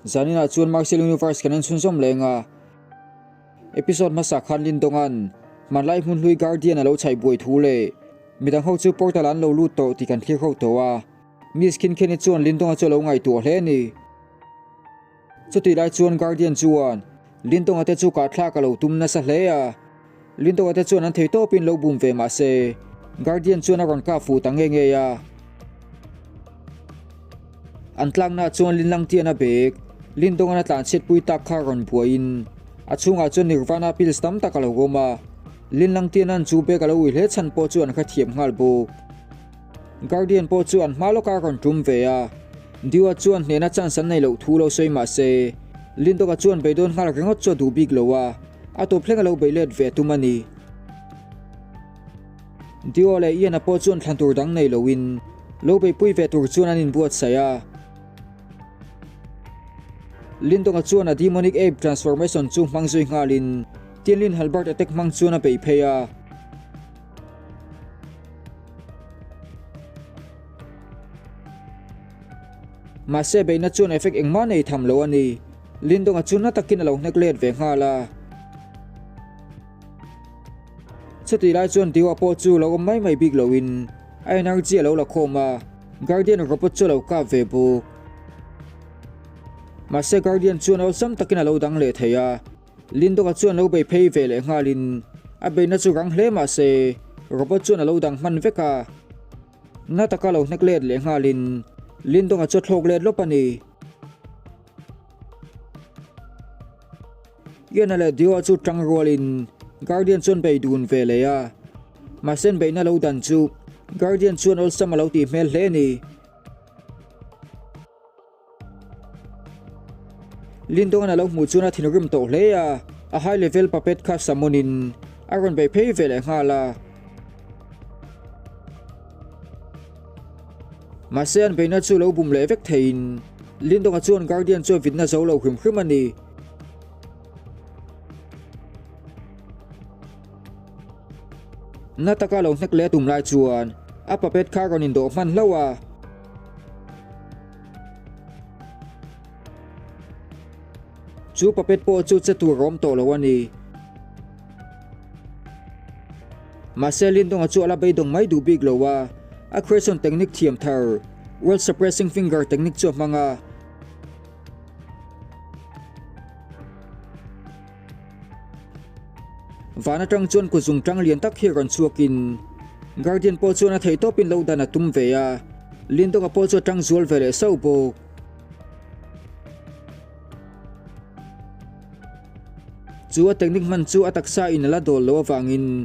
zanina chuan Marcel Universe kanan sunsom lenga episode masa khan lin dongan manlai hun hlui guardian alo chai boi thule midang ho chu portal an lo lu to ti kan thlir ho to wa mi skin khen chuan lin donga chu lo ngai tu hle ni chuti lai chuan guardian chuan lin donga te chu ka thla ka lo tum na sa hle a lin donga te chuan an thei to pin lo bum ve ma se guardian chuan a ron ka fu tang nge ya an tlang na chuan lin lang tian a bek lin donga na tlan chet pui tak kha ron buain a chunga chuan nirvana pil stam tak alo goma lin lang tian an chu bek alo wi hle chan po chuan kha thiam ngal bu guardian po chuan hmalo ka ron tum ve a diwa chuan hne na chan san nei lo thu lo soi ma se lin donga chuan be don ngal rengot chu du big lo wa a to phleng alo be let ve tu mani diwa le ian a po chuan thlan tur dang nei lo in lo be pui ve tur chuan an in buat saya lin donga chuan a demonic ape transformation chu mangzui ngalin tianlin halbert attack mang chuan a pe pheya ma se be na chuan effect engma nei tham lo ani lin donga chuan na takin alo neglect ve ngala chuti lai chuan diwa po chu lo mai mai big loin energy alo la khoma guardian robot chu lo ka ve bu ma se guardian chuan al sam takin alo dang le theya lin donga chuan lo be phei ve le ngalin a be na chu rang hle ma se robot chuan alo dang man veka na taka lo neglect le ngalin lin donga chu thlok let lo pani yana le diwa chu tang rolin guardian chuan be dun ve le ya ma sen be na lo dan chu guardian chuan al sam alo ti mel hle ni lin donga na lo mu chuna thinrim to hle ya a high level puppet kha samonin aron be phei ve le ngala ma sen be na chu lo bum le vek thein lin donga chuan guardian chu vitna zo lo khrim khrim ani na taka lo nek le tum lai chuan a puppet kha ron in do man lawa chu puppet po chu chatu rom to lo ani Marcelin donga chu ala bay dong mai du big lo wa a crescent technique thiam thar world suppressing finger technique chu manga vana tang chuan ku zung tang lian tak hi ron chuakin guardian po chu na thei to pin lo dana tum ve ya lin donga po chu tang zual ve le so bo chu a technique man chu ataksa in la dol lo wangin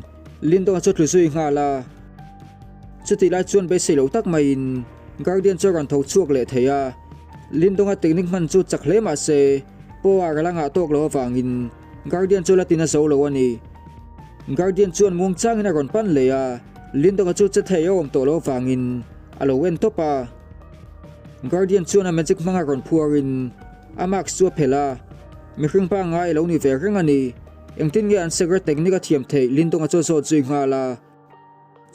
lin donga chu tlusui ngala chuti lai chuan be selo tak mai in guardian chu ran tho chuak le theya lin donga technique man chu chakhle ma se po a galanga tok lo wangin guardian chu latina zo lo ani guardian chuan mung chang in a ron pan le ya lin donga chu chetheyo om to lo wangin alo wen topa guardian chuan a magic manga ron phuarin amax chu phela mi khring pa ngai lo ni ve reng ani engtin nge an secret technique a thiam thei lin donga chu so chui ngala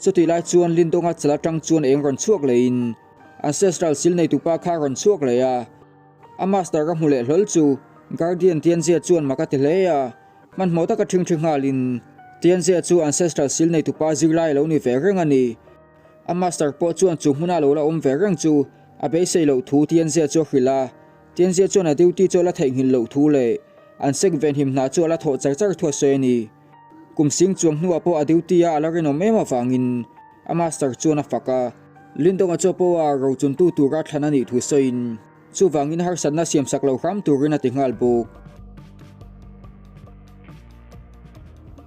chuti lai chuan lin donga chala tang chuan eng ron chuak le in ancestral sil nei tu pa kha ron chuak le ya a master ka hmule hlol chu guardian tianzia chuan makati hle ya man mota ka thing thing ngalin tianzia chu ancestral sil nei tu pa zirlai lo ni ve reng ani a master po chuan chu hmuna lo la om ve reng chu a be sei lo thu tianzia chu khila tianzia chuan a duty chu la thei hin lo thu le an sek ven him na chu la tho char char thua se ni kum sing chuang hnuwa po a duty a alarin om ema wangin a master chuan a faka lin donga chu po a ro chun tu tu ra thlan ani thu soin chu wangin har san na siam sak lo ram turin a tingal bu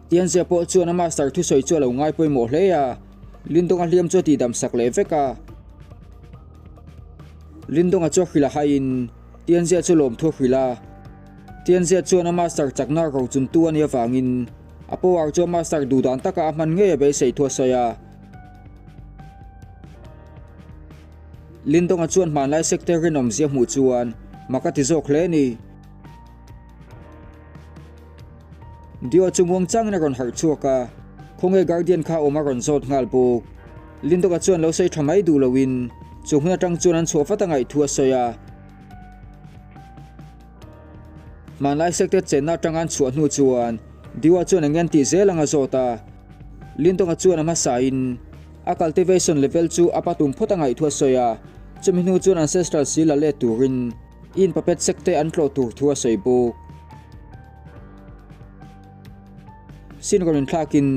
tianzia po chuan a master thu soi chu lo ngai poi mo hle ya lin donga hliam chu ti dam sak le veka lin donga chu khila hain tianzia chu lom thu khila tianzia chuan a master chakna ro chun tu ani awangin apo ar chu master du dan taka man nge be sei thua soya lin donga chuan man lai sector renom zia mu chuan makati zok hle ni dio chungwang chang na ron har chuaka khonge guardian kha oma ron zot ngal bu lin donga chuan lo sei thamai du lowin chungna tang chuan an chofa tangai thua soya manlai sector chen na tangan chuan nu chuan diwa chuan angen ti zelanga zota lindonga chuan ama sain a cultivation level chu apatum photangai thua soya chuminu chuan ancestral sila le turin in papet sector an tlo tur thua soibu singorin thlakin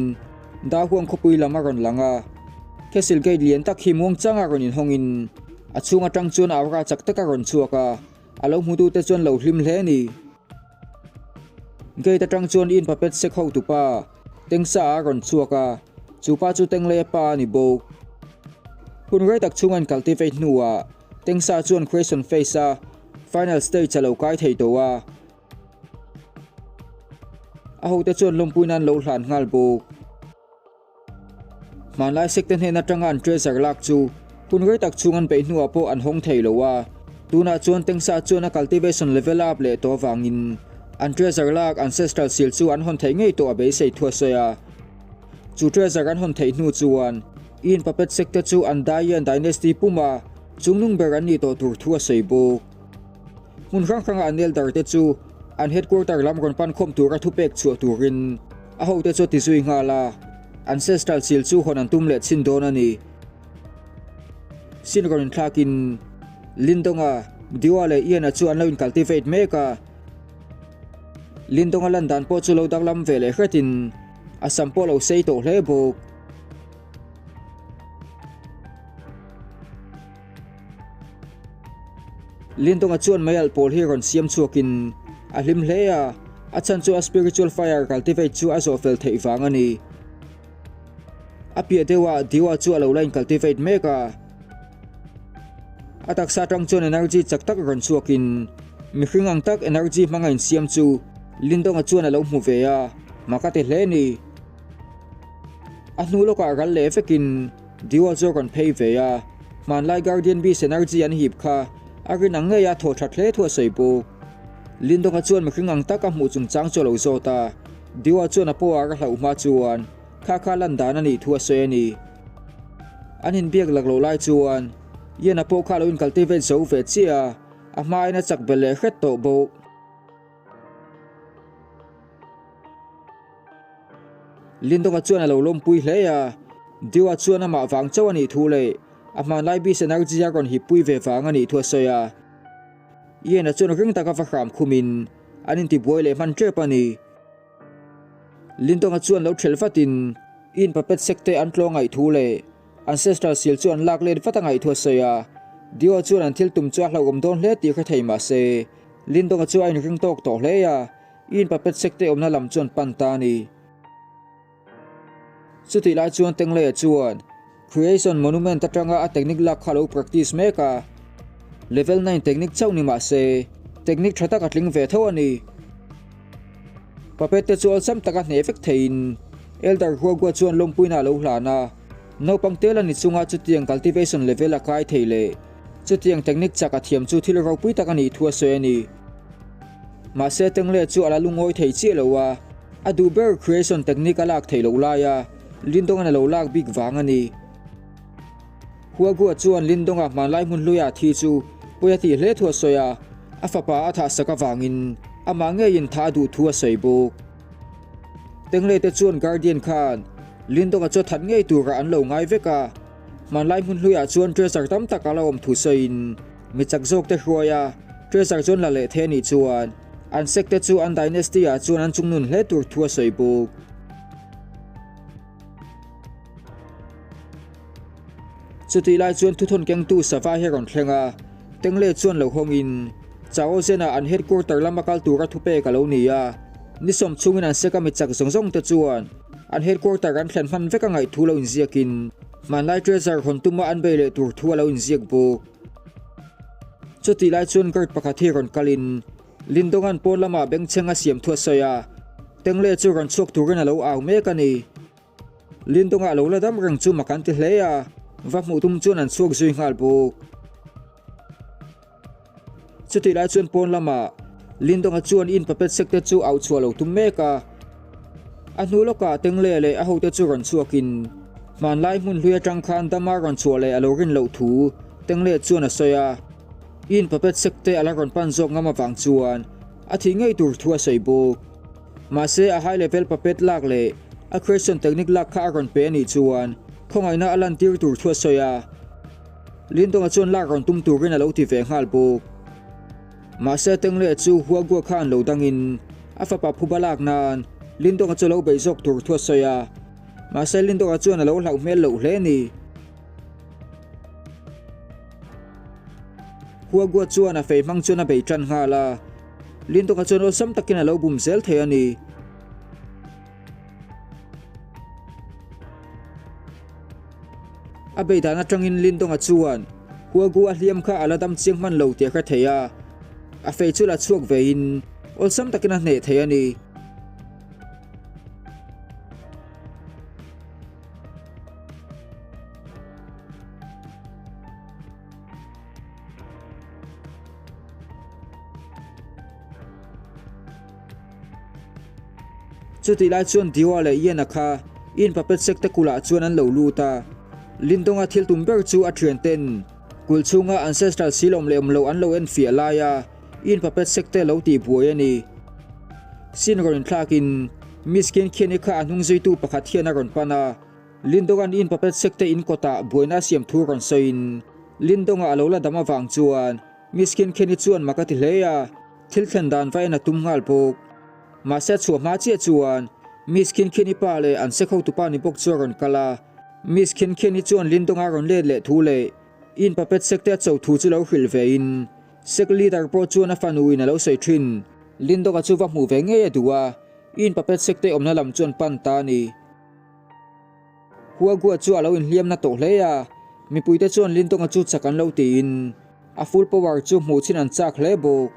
da huang khopui lamaron langa kesil gate lian tak hi muang changa ronin hongin achunga tang chuan awra chaktaka ron chuaka alo mudu te chuan lo hlim hle ni gate tang chuan in papet sek ho tu pa tengsa ron chuaka chupa chu tengle pa ni bo hunrai tak chungan cultivate nuwa tengsa chuan question face a final stage alo kai thei towa a ho te chuan lompuinan lo hlan ngal bo manlai sekten hena tangan treasure lak chu hunrai tak chungan pe nuwa po an hong thei lowa tuna chuan tengsa chuan a cultivation level up le to wangin an treasure lak ancestral seal chu an hon thei ngei to abe sei thua soya chu treasure an hon thei nu chuan in papet sector chu an Dayan dynasty puma chungnung beran ni to tur thua seibo mun khang khang anel dar te chu an headquarter lam ron pan khom tur a thu pek chu turin a ho te chu ti zui ngala ancestral seal chu hon an tum le chin don ani singorin thlakin lindonga diwale iana chu an lo in cultivate meka lindonga landan po chu lo daklam vele hretin asam po lo sei to hlebo lindonga chuan mayal pol hi ron siam chuakin a hlim hleya a chan chu a spiritual fire cultivate chu a zo fel thei wangani apia dewa diwa chu alo line cultivate meka atak sa tang chuan energy chaktak ron chuakin mihringang tak energy mangain siam chu lindonga chuan alo hmu veya makate hle ni a hnulo ka ral le fekin diwa chu ron phei veya manlai guardian beast energy an hip kha arin ang ya tho that hle thua seibo lindonga chuan mihringang tak a hmu chung chang chu lo zota diwa chuan a po a hlau ma chuan kha landan ani thua se ani anin biak lak lo lai chuan yena po kha lo in cultivate zo ve chia a mai na chak bele khet to bo lindonga chuan alo lom pui hle ya diwa chuan ama wang chaw ani thu le a man lai bi energy a ron hi pui ve wang ani thua soya yena chuan ring taka va kham khumin anin ti boile man tre pani lindonga chuan lo thel fatin in papet sekte an tlongai thu le ancestral seal chuan lak len fatangai thua soya diwa chuan an thil tum chu hlawm don hle ti kha thei ma se lindonga chu ain ring tok to hle ya in papet sekte omna lam chuan pantani chuti lai chuan tengle chuan creation monument atanga a technique lak khalo practice meka level 9 technique chawni ma se technique thata ka tling ve thawani papet te chu sam taka hne effect thein elder huwa chuan lompuina lo hlana no pangtela ni chunga chutiang cultivation level a kai theile chutiang technique chaka thiam chu thil ro pui taka ni thua se ni ma se tengle chu ala lungoi thei chi lowa adu ber creation technique alak theilo laya lindonga na lo lak big wangani huwa chuan lindonga manlai mun luya thi chu poyati hle thua soya afapa atha saka wangin amange in tha du thua seibo tengle te chuan guardian khan lindonga chu that ngei tur an lo ngai veka manlai mun luya chuan treasure tam takala om thu sein mi chak jok te hruaya treasure chuan la le the ni chuan an Sect te chu an dynasty a chuan an chungnun hle tur thua seibo chuti lai chuan thuthon keng tu sawa he ron thlenga tengle chuan lo hongin chao zena an headquarter lamakal tura thupe kalonia nisom chungin an seka mi chak zongjong te chuan an headquarter an thlen man veka ngai thulo in ziakin manlai treasure hontuma an bele tur thualo in ziak bu chuti lai chuan guard pakhathi ron kalin lindongan pon lama beng chenga siam thua soya tengle chu ron chok turin alo aw mekani lindonga lo ladam rang chu makan ti hleya va mu tum chuan an chuak zui ngal bu chuti lai chuan pon lama lindonga chuan in papet sector chu au chualo tum meka anuloka tengle le a hote chu ron chuakin manlai mun hluya tang khan dama ron chuale alorin lo thu tengle chuan a soya in papet sector ala ron pan zok ngama wang chuan thi ngay tur thua sei buk ma se a high level papet lak le a creation technique lak kha ron pe ni chuan khongai na alan tir tur thua soya lindong a chuan lak ron tum turin a lo ti ve ngal buk ma se tengle chu huwa gu khan lo dangin a fa pa phubalak nan lindong a chu lo beizok tur thua soya ma se lindong a chuan a lo hlau mel lo hle ni huwa gu chuan a fei mang chuan a bei tran nga la lindong a chuan ol sam takin a lo bum zel the ani a bei dana tangin lindong a chuan huwa gu a hliam kha aladam chiang man lo te kha theya a fei chula chuak vein ol sam takin a hne the ani chuti lai chuan diwa le yen akha in papet sekta kula chuan an lo lu ta lindonga thil tumber chu a thian ten kul chunga ancestral silom lem lo an lo en fia la ya in papet sekta lo ti buai ani sin ron thlakin miskin kheni kha anung zeitu pakhat hian a ron pana lindongan in papet sekta in kota buaina siam thu ron soin lindonga alola dama wang chuan miskin kheni chuan makati hleya thil thlen dan vai na tum ngal pok ma se chu ma che chuan miskin kheni pa le an se khau tu pa ni bok chuan kala miskin kheni chuan lindonga ron le thu le in papet sekta chau thu chu lo hril ve in sek leader po chuan a fanuin a lo sei thin lindonga chu wa mu ve nge duwa in papet sekta omna lam chuan pan ta ni huwa gu chu alo in hliam na to hleya mi puite chuan lindonga chu chakan lo ti in a full power chu mu chin an chak hle bok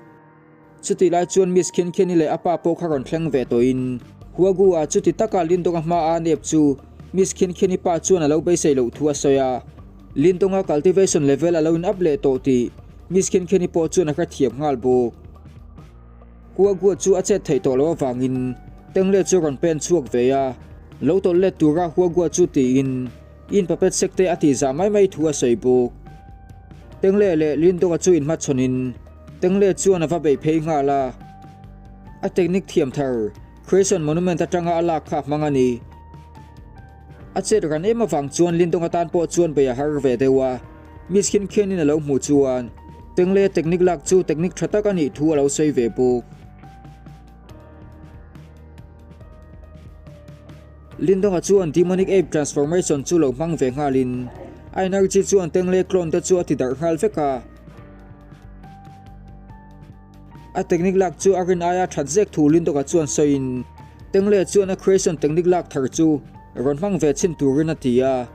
chuti lai chuan miskin kheni le apa po kharon thleng ve to in huwa gu a chuti taka lindonga ma a nep chu miskin kheni pa chuan alo be sei lo thua soya lindonga cultivation level alo in up le to ti miskin kheni po chuan a kha thiam ngal bok huwa gu chu a che thei to lo wangin tengle chu ron pen chuak ve ya lo to le tura huwa gu chu ti in papet sekte ati za mai thua sei bok tengle le lindonga chu in ma chonin tengle chuan ava bei phei nga la a technique thiam thar creation monument atanga ala kha mangani a che ran ema wang chuan lindong atan po chuan be har ve dewa miskin kheni na lo mu chuan tengle technique lak chu technique thatak ani thu alo sei ve buk lindong a chuan demonic ape transformation chu lo mang ve ngalin energy chuan tengle clone te chu ati dar hal veka a technique lak chu arin aya thatjek thu lindong a chuan soin tengle chuan a creation technique lak thar chu ron mang ve chin turin atia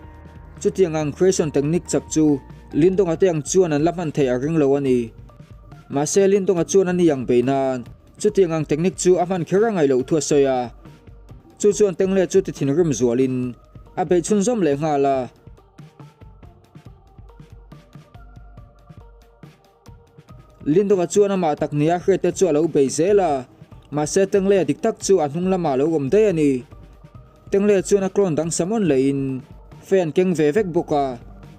chutiangang creation technique chap chu lindong ateng chuan an laman thei aring lo ani ma se lindong a chuan ani yang beinan chutiangang technique chu aman kherangai lo thua soya chu chuan tengle chu ti thin rim zualin a be chun zom le nga la lindong a chuan ama tak nia hrete chu alo be zela ma se tengle dik tak chu anung lama lo gom de ani tengle chuan a klon dang samon le in fan keng ve vek boka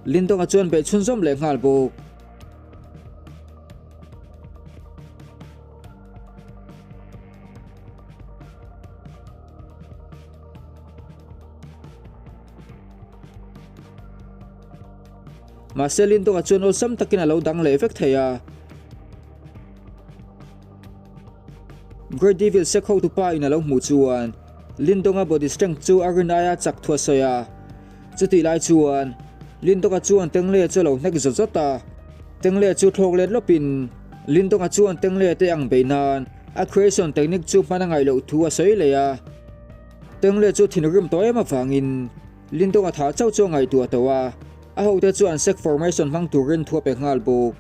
lindong a chuan be chun zom le ngal bok ma se lindong a chuan ol sam takin alo dang le vek theya Great Devil se khau tu pa in alo mu chuan lindonga body strength chu arinaya chak thua soya chuti lai chuan lindonga chuan tengle chu lo nek zota tengle chu thlok let lopin lindonga chuan tengle te ang beinan a creation technique chu manangai lo thua soi leya tengle chu thinrim to ema wangin lindonga tha chau chu ngai tu atawa a ho te chuan sect formation mang turin thua pe ngal bok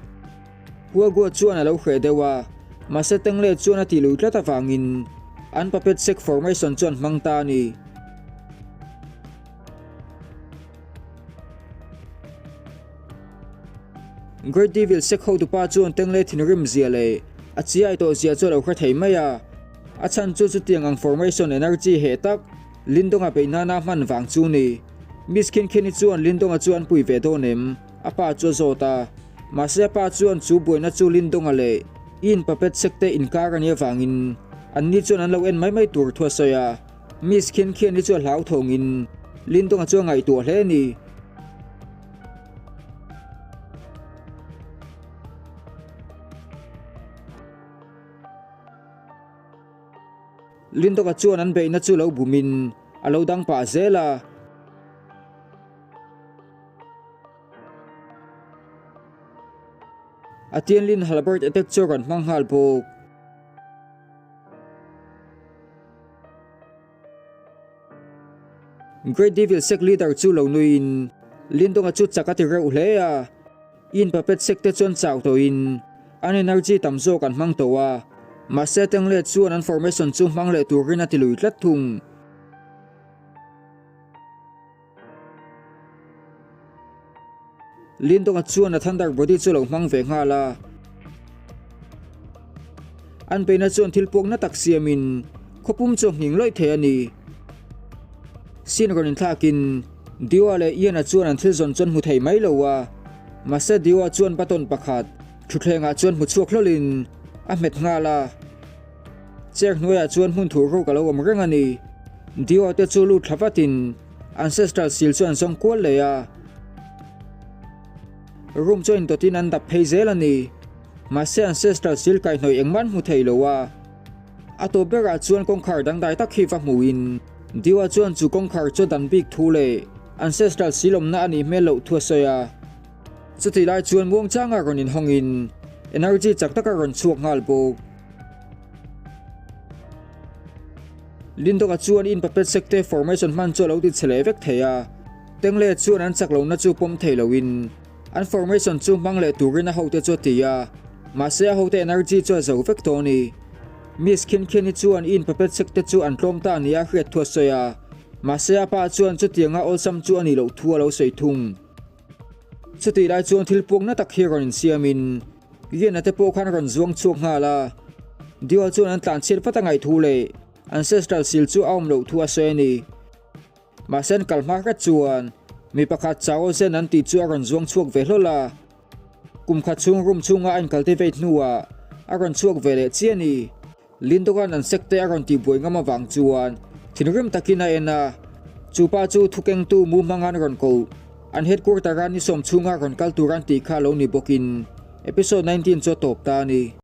huwa gu chuan alo hre dewa ma se tengle chuan ati lu tlata wangin an papet sect formation chuan mangta ni Great Devil sect ho tu pa chuan tengle thinrim zia le a chiai to zia chu lo kha thei maya a chan chu tiangang formation energy he tak lindonga beina na man wang chu ni miskin kheni chuan lindonga chuan pui ve do nem apa chu zota ma se pa chuan chu buina chu lindonga le in papet sekte in karania wangin an ni chuan an lo en mai tur thua soya mis khin ni chu hlau thongin lindong chu ngai tu hle ni lindong chuan an be na chu lo bumin alo dang pa zela atian lin halbert attack chu ran manghal bok Great Devil Sect leader chu lo nuin lindong chu chakati reu hlea in papet sekte chuan chau to in an energy tamzo kan mang towa ma seteng le chuan an formation chu mang le turin atilui tlat thung lindong chuan a thunder body chu lo mang ve nga la an pe na chuan thilpok na taksiamin khopum chu hing loi the ani sin ron thakin diwa le iana chuan an thil zon chon mu thei mai lowa ma se diwa chuan baton pakhat thutlenga chuan mu chuak lolin a met nga la chek noya chuan hun thu ro kalo am reng ani diwa te chu lu thlawatin ancestral seal chuan song kwal le ya room join to tin an dap pheizel ani ma se ancestral seal kai noi engman mu thei lowa ato bera chuan kong khar dang dai tak hi va muin diwa chuan chu kong khar chu dan big thule ancestral silom na ani melo thua soya chuti lai chuan muang changa ronin hongin energy chaktaka ron chuak ngal bo lindong chuan in papet sekte formation man chu lo ti chele vek theya tengle chuan an chaklo na chu pom theilowin an formation chu mangle turin a hote chu tia ma se hote energy chu zo vek toni Miss Khin chuan in papet sekte chu an tlom ta nia hret thua soya ma se pa chuan chu tianga olsam chu ani lo thua lo sei thung chuti lai chuan thilpuk na tak hiron in siamin yen ate po khan ron zuang chuak nga la diwa chuan an tlan chil patangai thule ancestral seal chu aum lo thua soeni ma sen kalma ka chuan mi pakhat chawo sen an ti chu ron zuang chuak ve hlola kum kha chung room chunga an cultivate nuwa aron chuak vele chiani lindogan an sekte aron ti boinga ma wang chuan thinrim takina ena chupa chu thukeng tu mu mangan ron ko an headquarter ran ni som chunga ron kal turan ti kha lo ni bokin episode 19 cho top ta ni